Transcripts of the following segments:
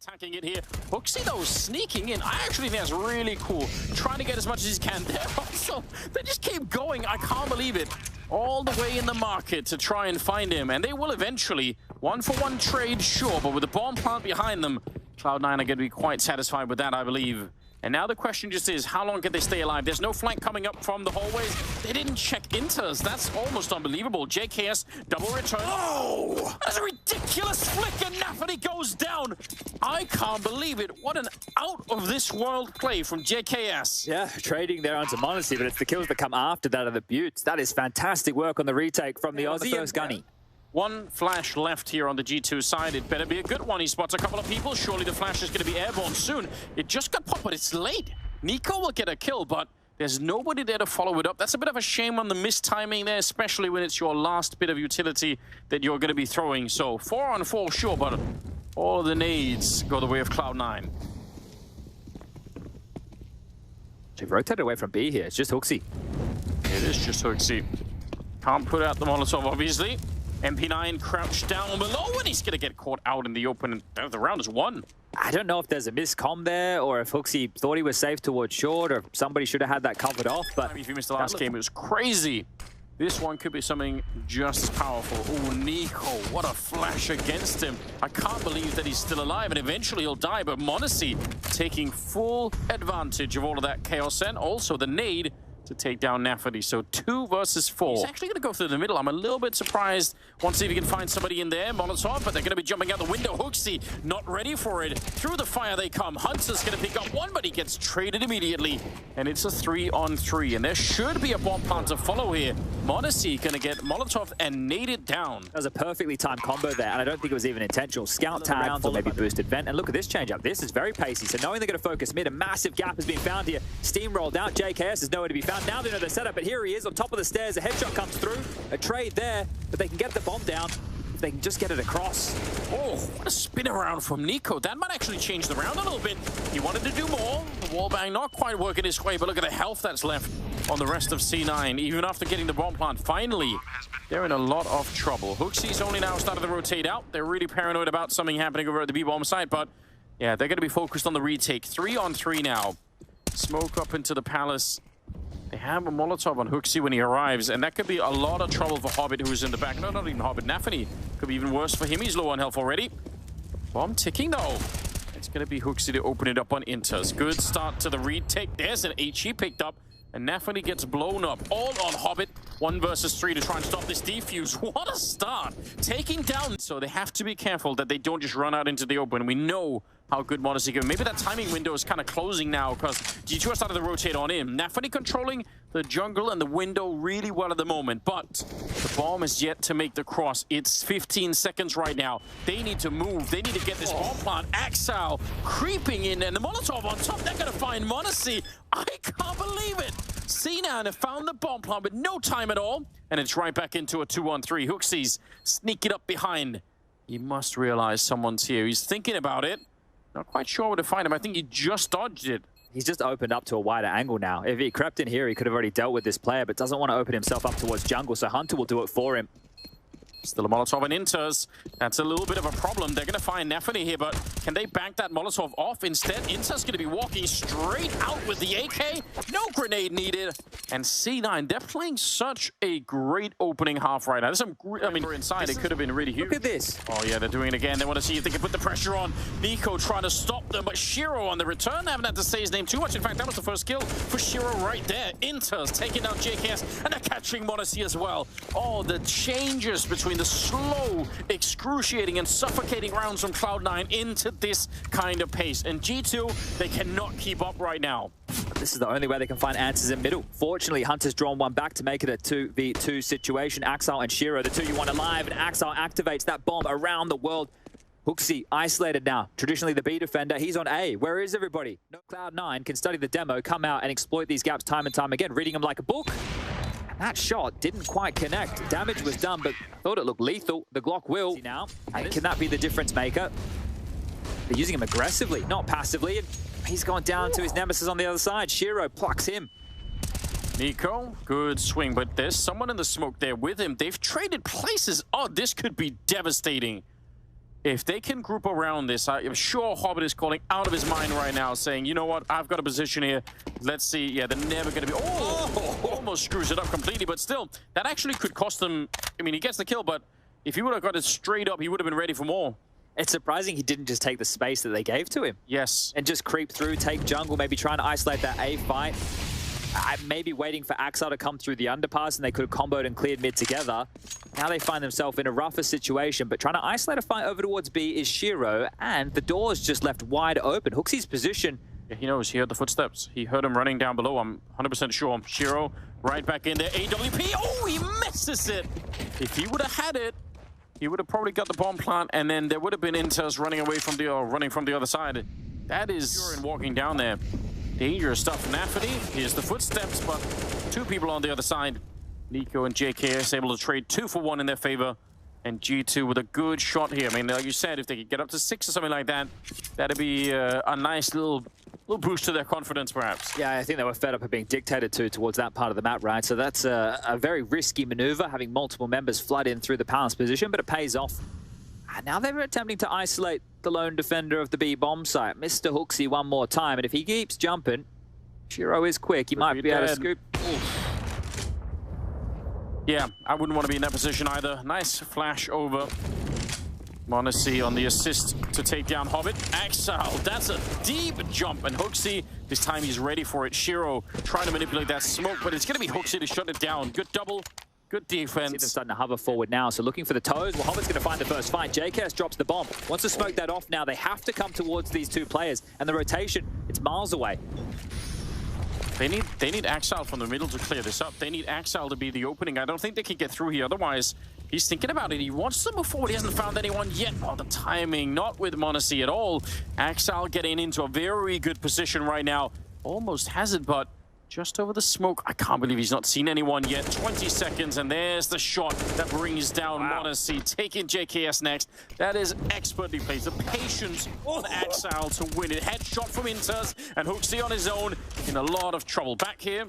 attacking it here. Hooksy, though, sneaking in. I actually think that's really cool. Trying to get as much as he can there. Also, they just keep going. I can't believe it. All the way in the market to try and find him. And they will eventually. 1-for-1 trade, sure. But with the bomb plant behind them, Cloud9 are going to be quite satisfied with that, I believe. And now the question just is, how long can they stay alive? There's no flank coming up from the hallways. They didn't check inters. That's almost unbelievable. JKS, double return. Oh! That's a ridiculous flick, and Nafany goes down. I can't believe it. What an out-of-this-world play from JKS. Yeah, trading there onto Monacy, but it's the kills that come after that of the Buttes. That is fantastic work on the retake from the Aussie first gunny. One flash left here on the G2 side. It better be a good one. He spots a couple of people. Surely the flash is going to be airborne soon. It just got popped, but it's late. Nico will get a kill, but there's nobody there to follow it up. That's a bit of a shame on the mistiming there, especially when it's your last bit of utility that you're going to be throwing. So 4-on-4, sure, but all of the nades go the way of Cloud9. They've rotated away from B here. It's just Hooksy. It is just Hooksy. Can't put out the Molotov, obviously. MP9 crouched down below, and he's going to get caught out in the open, and the round is won. I don't know if there's a miscomm there, or if Hooksy thought he was safe towards short, or if somebody should have had that covered off. But if you missed the last game, it was crazy. This one could be something just as powerful. Oh, Nico, what a flash against him. I can't believe that he's still alive, and eventually he'll die. But Monacy taking full advantage of all of that chaos, and also the nade to take down Nafany. So 2 versus 4. He's actually going to go through the middle. I'm a little bit surprised. Want to see if he can find somebody in there. Molotov, but they're going to be jumping out the window. Hooksy not ready for it. Through the fire they come. Hunter's going to pick up one, but he gets traded immediately. And it's a 3-on-3. And there should be a bomb plant to follow here. Monacy going to get Molotov and nade it down. That was a perfectly timed combo there, and I don't think it was even intentional. Scout tag for maybe boosted vent. And look at this change up. This is very pacey. So knowing they're going to focus mid, a massive gap has been found here. Steamrolled out. JKS is nowhere to be found. Now they know the setup, but here he is on top of the stairs. A headshot comes through. A trade there, but they can get the bomb down if they can just get it across. Oh, what a spin around from Nico. That might actually change the round a little bit. He wanted to do more. The wallbang not quite working his way, but look at the health that's left on the rest of C9. Even after getting the bomb plant, finally, they're in a lot of trouble. Hooksy's only now started to rotate out. They're really paranoid about something happening over at the B-bomb site, but yeah, they're going to be focused on the retake. 3-on-3 now. Smoke up into the palace. They have a Molotov on Hooksy when he arrives, and that could be a lot of trouble for Hobbit, who's in the back. No, not even Hobbit. Nafany could be even worse for him. He's low on health already. Bomb ticking, though. It's going to be Hooksy to open it up on inters. Good start to the retake. There's an HE picked up, and Nafany gets blown up. All on Hobbit. 1 versus 3 to try and stop this defuse. What a start. Taking down. So they have to be careful that they don't just run out into the open. We know how good Monacy go. Maybe that timing window is kind of closing now because G2 has started to rotate on in. Nafany controlling the jungle and the window really well at the moment, but the bomb is yet to make the cross. It's 15 seconds right now. They need to move. They need to get this bomb plant. Axel creeping in, and the Molotov on top. They're going to find Monacy. I can't believe it. C9 have found the bomb plant with no time at all, and it's right back into a 2-on-3. Hooksy's sneaking up behind. He must realize someone's here. He's thinking about it. Not quite sure where to find him. I think he just dodged it. He's just opened up to a wider angle now. If he crept in here, he could have already dealt with this player, but doesn't want to open himself up towards jungle, so Hunter will do it for him. Still a Molotov and inters. That's a little bit of a problem. They're going to find Nafany here, but can they bank that Molotov off? Instead, Inter's going to be walking straight out with the AK. No grenade needed. And C9, they're playing such a great opening half right now. There's some, I mean, inside, it could have been really huge. Look at this. Oh, yeah, they're doing it again. They want to see if they can put the pressure on. Nico trying to stop them, but Shiro on the return. I haven't had to say his name too much. In fact, that was the first kill for Shiro right there. Inter's taking down JKS, and they're catching Monacy as well. Oh, the changes between the slow, excruciating, and suffocating rounds from Cloud9 into this kind of pace. And G2, they cannot keep up right now. This is the only way they can find answers in middle. Fortunately, Hunter's drawn one back to make it a 2v2 situation. Axel and Shiro, the 2 you want alive, and Axel activates that bomb around the world. Hooksy isolated now. Traditionally the B defender, he's on A. Where is everybody? No, Cloud9 can study the demo, come out and exploit these gaps time and time again, reading them like a book. That shot didn't quite connect. Damage was done, but thought it looked lethal. The Glock will now. And can that be the difference maker? They're using him aggressively, not passively. He's gone down to his nemesis on the other side. Shiro plucks him. Nico, good swing, but there's someone in the smoke there with him. They've traded places. Oh, this could be devastating. if they can group around this, I'm sure Hobbit is calling out of his mind right now, saying, you know what, I've got a position here. Let's see. Yeah, they're never going to be... Oh, almost screws it up completely, but still, that actually could cost them... I mean, he gets the kill, but if he would have got it straight up, he would have been ready for more. It's surprising he didn't just take the space that they gave to him. Yes. And just creep through, take jungle, maybe trying to isolate that A fight. Maybe waiting for Axel to come through the underpass, and they could have comboed and cleared mid together. Now they find themselves in a rougher situation, but trying to isolate a fight over towards B is Shiro, and the door's just left wide open. Hooksy's position... Yeah, he knows. He heard the footsteps. He heard him running down below. I'm 100% sure. Shiro right back in there. AWP. Oh, he misses it. If he would have had it, he would have probably got the bomb plant, and then there would have been Inters running away from running from the other side. That is Shiro walking down there. Dangerous stuff. Nafany, here's the footsteps, but two people on the other side. NiKo and JKS able to trade 2 for 1 in their favor. And G2 with a good shot here. I mean, like you said, if they could get up to 6 or something like that, that'd be a nice little boost to their confidence, perhaps. Yeah, I think they were fed up of being dictated to towards that part of the map, right? So that's a very risky maneuver, having multiple members flood in through the palace position, but it pays off. And now they're attempting to isolate the lone defender of the B bomb site, Mr. Hooksy, one more time. And if he keeps jumping, Shiro is quick. He might be able to scoop. Oof. Yeah, I wouldn't want to be in that position either. Nice flash over. m0NESY on the assist to take down Hobbit. Axel, that's a deep jump. And Hooksy, this time he's ready for it. Shiro trying to manipulate that smoke, but it's going to be Hooksy to shut it down. Good double. Good defense. See them starting to hover forward now, so looking for the toes. Well, Hobbit's going to find the first fight. JKS drops the bomb. Wants to smoke that off now. They have to come towards these two players, and the rotation, it's miles away. They need Axel from the middle to clear this up. They need Axel to be the opening. I don't think they can get through here. Otherwise, he's thinking about it. He wants to move forward. He hasn't found anyone yet. Oh, the timing, not with m0NESY at all. Axel getting into a very good position right now. Almost has it, but just over the smoke. I can't believe he's not seen anyone yet. 20 seconds, and there's the shot that brings down m0NESY, taking JKS next. That is expertly played. The patience on Axel to win it. Headshot from Inters, and Hooksy on his own in a lot of trouble. Back here,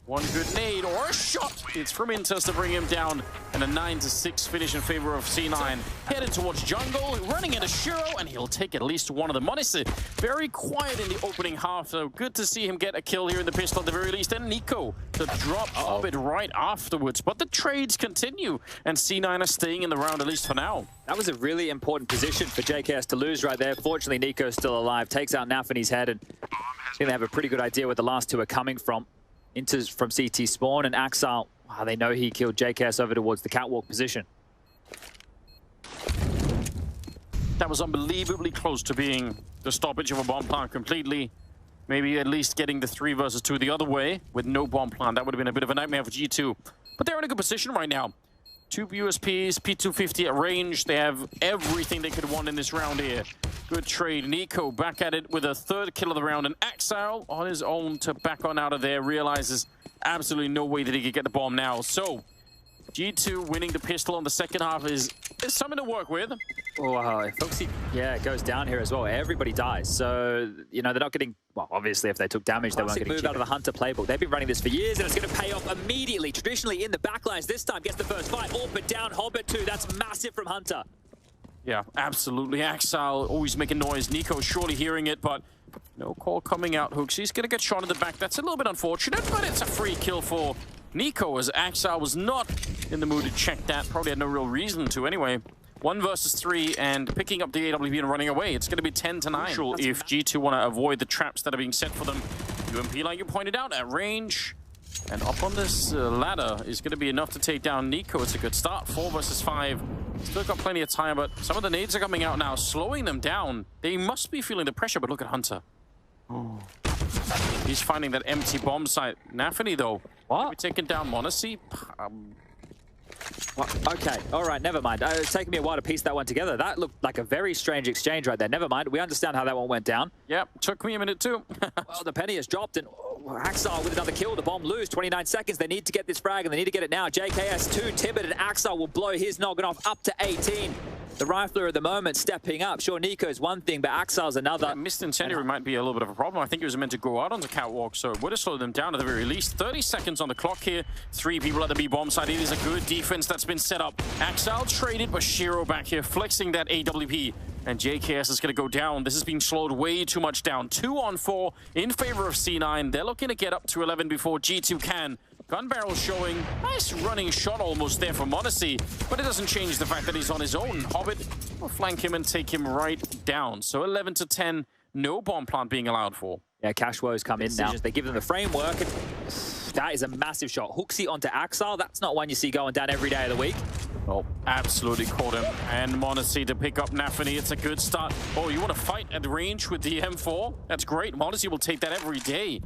one good nade or a shot. It's from Inters to bring him down, and a 9-6 finish in favor of C9. Headed towards jungle, running into Shiro, and he'll take at least one of them. m0NESY very quiet in the opening half, so good to see him get a kill here in the pistol at the very least. And NiKo to drop Hobbit right afterwards. But the trades continue, and C9 are staying in the round at least for now. That was a really important position for JKS to lose right there. Fortunately, NiKo's still alive, takes out Nafany's head, and I think they have a pretty good idea where the last two are coming from. Inters from CT spawn, and Axel, wow, they know he killed JKS over towards the catwalk position. That was unbelievably close to being the stoppage of a bomb plant completely. Maybe at least getting the 3 versus 2 the other way with no bomb plant. That would have been a bit of a nightmare for G2. But they're in a good position right now. 2 USPs, P250 at range. They have everything they could want in this round here. Good trade. NiKo back at it with a 3rd kill of the round. And Axel on his own to back on out of there. Realizes absolutely no way that he could get the bomb now. So G2 winning the pistol on the second half is something to work with. Oh, wow. If Hooksy, goes down here as well, everybody dies. So, you know, they're not getting... Well, obviously, if they took damage, they weren't getting move out of the Hunter playbook. They've been running this for years, and it's going to pay off immediately. Traditionally, in the backlines, this time gets the first fight. Orpid down, Hobbit 2. That's massive from Hunter. Yeah, absolutely. Axel always making noise. NiKo surely hearing it, but no call coming out. Hooksy's going to get shot in the back. That's a little bit unfortunate, but it's a free kill for NiKo, as Axel was not in the mood to check that. Probably had no real reason to anyway. 1 versus 3, and picking up the AWP and running away. It's going to be 10-9. Crucial if G2 want to avoid the traps that are being set for them. UMP, like you pointed out, at range. And up on this ladder is going to be enough to take down NiKo. It's a good start. 4 versus 5. Still got plenty of time, but some of the nades are coming out now, slowing them down. They must be feeling the pressure, but look at Hunter. Oh. He's finding that empty bomb site. Nafany, though. What? We're taking down m0NESY. Okay, all right, never mind. It's taken me a while to piece that one together. That looked like a very strange exchange right there. Never mind. We understand how that one went down. Yep, took me a minute too. Well, the penny has dropped, and Axel with another kill. The bomb lose. 29 seconds. They need to get this frag, and they need to get it now. JKS 2, Tibbet, and Axel will blow his noggin off up to 18. the rifler at the moment stepping up. Sure, Nico's one thing, but Axel's another. Yeah, missed incendiary might be a little bit of a problem. I think he was meant to go out on the catwalk, so it would have slowed them down at the very least. 30 seconds on the clock here. 3 people at the B bomb side. It is a good defense that's been set up. Axel traded, but Shiro back here flexing that AWP. And JKS is going to go down. This is being slowed way too much down. 2 on 4 in favor of C9. They're looking to get up to 11 before G2 can. Gun barrel showing. Nice running shot almost there for Modesty, but it doesn't change the fact that he's on his own. Hobbit will flank him and take him right down. So 11 to 10, no bomb plant being allowed for. Yeah, cash woes come in now. They give them the framework. And that is a massive shot. Hooksy onto Axel. That's not one you see going down every day of the week. Oh, absolutely caught him. And Modesty to pick up Nafany. It's a good start. Oh, you want to fight at range with the M4? That's great. Modesty will take that every day.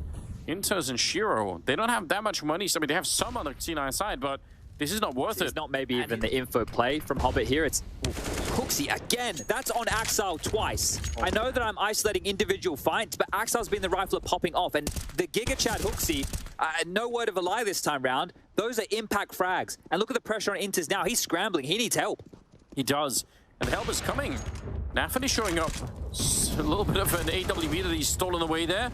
Inters and Shiro, they don't have that much money. So, I mean, they have some on the C9 side, but this is not worth it. It's not maybe even the info play from Hobbit here. It's Hooksy again. That's on Axel twice. I know that I'm isolating individual fights, but Axel's been the rifler popping off. And the Giga Chad Hooksy, no word of a lie this time round. Those are impact frags. And look at the pressure on Inters now. He's scrambling. He needs help. He does. And the help is coming. Nafany showing up. A little bit of an AWP that he's stolen away there.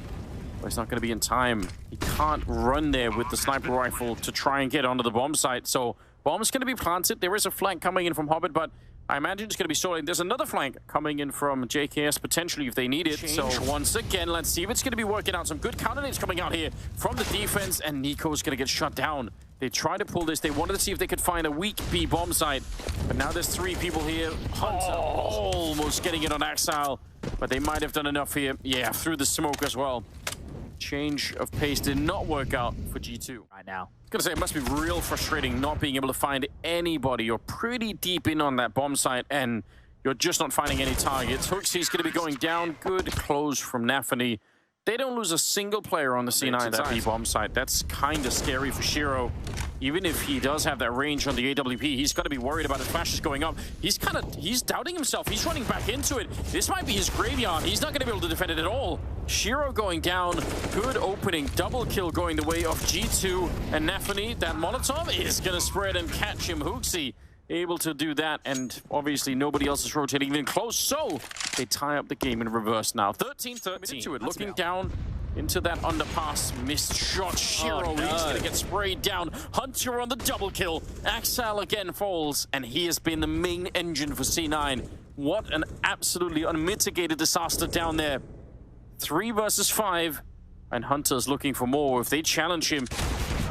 But it's not going to be in time. He can't run there with the sniper rifle to try and get onto the bomb site. So bomb's going to be planted. There is a flank coming in from Hobbit, but I imagine it's going to be sorted. There's another flank coming in from JKS potentially if they need it. So once again, let's see if it's going to be working out. Some good counter-nades coming out here from the defense, and Nico's going to get shut down. They tried to pull this. They wanted to see if they could find a weak B bomb site. But now there's 3 people here. Hunter almost getting it on Axel, but they might have done enough here. Yeah, through the smoke as well. Change of pace did not work out for G2 right now. I was gonna say, it must be real frustrating not being able to find anybody. You're pretty deep in on that bomb site and you're just not finding any targets. Hooksy's gonna be going down. Good close from Nafany. They don't lose a single player on the C9 that B bomb site. That's kind of scary for Shiro. Even if he does have that range on the AWP, he's got to be worried about his flashes going up. He's doubting himself. He's running back into it. This might be his graveyard. He's not going to be able to defend it at all. Shiro going down. Good opening. Double kill going the way of G2 and Nafany. That Molotov is going to spread and catch him. Hooksy able to do that, and obviously nobody else is rotating even close, so they tie up the game in reverse now. 13-13 to it. Looking down into that underpass. Missed shot. Shiro, he's going to get sprayed down. Hunter on the double kill. Axel again falls, and he has been the main engine for C9. What an absolutely unmitigated disaster down there. 3 versus 5, and Hunter's looking for more. If they challenge him,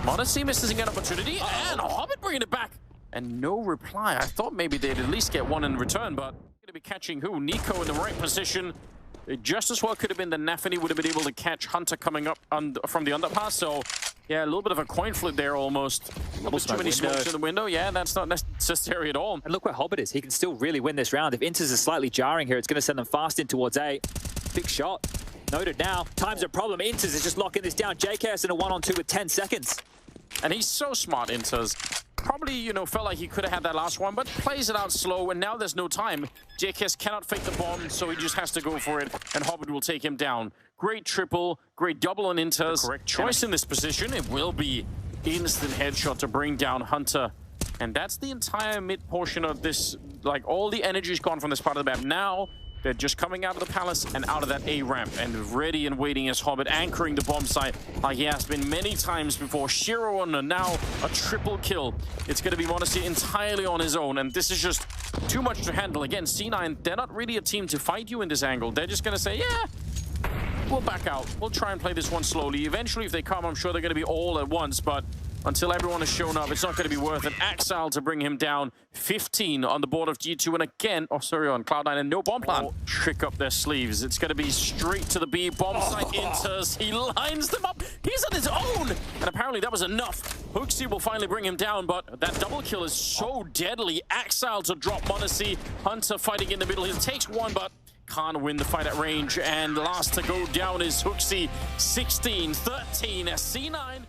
Modesty missing an opportunity, and Hobbit bringing it back. And no reply. I thought maybe they'd at least get one in return, but going to be catching who? Nico in the right position. It just as well could have been that Nafany would have been able to catch Hunter coming up from the underpass. So, yeah, a little bit of a coin flip there almost. Too many smokes in the window. Yeah, that's not necessary at all. And look where Hobbit is. He can still really win this round. If Inters is slightly jarring here, it's going to send them fast in towards A. Big shot. Noted now. Time's a problem. Inters is just locking this down. JKS in a 1-on-2 with 10 seconds. And he's so smart, Inters. Probably, you know, felt like he could have had that last one, but plays it out slow, and now there's no time. JKS cannot fake the bomb, so he just has to go for it, and Hobbit will take him down. Great triple, great double on Inters. The correct choice in this position. It will be instant headshot to bring down Hunter. And that's the entire mid portion of this. Like, all the energy's gone from this part of the map. Now, they're just coming out of the palace and out of that A ramp, and ready and waiting as Hobbit anchoring the bomb site like he has been many times before. Shiro on now a triple kill. It's going to be Modesty entirely on his own, and this is just too much to handle. Again, C9, they're not really a team to fight you in this angle. They're just going to say, yeah, we'll back out. We'll try and play this one slowly. Eventually, if they come, I'm sure they're going to be all at once, but until everyone has shown up, it's not going to be worth it. Axel to bring him down. 15 on the board of G2, and again, on Cloud9, and no bomb plan. Trick up their sleeves. It's going to be straight to the B. Bomb site Inters. He lines them up. He's on his own, and apparently that was enough. Hooksy will finally bring him down, but that double kill is so deadly. Axel to drop Modesty. Hunter fighting in the middle. He takes one, but can't win the fight at range. And last to go down is Hooksy. 16-13 as C9.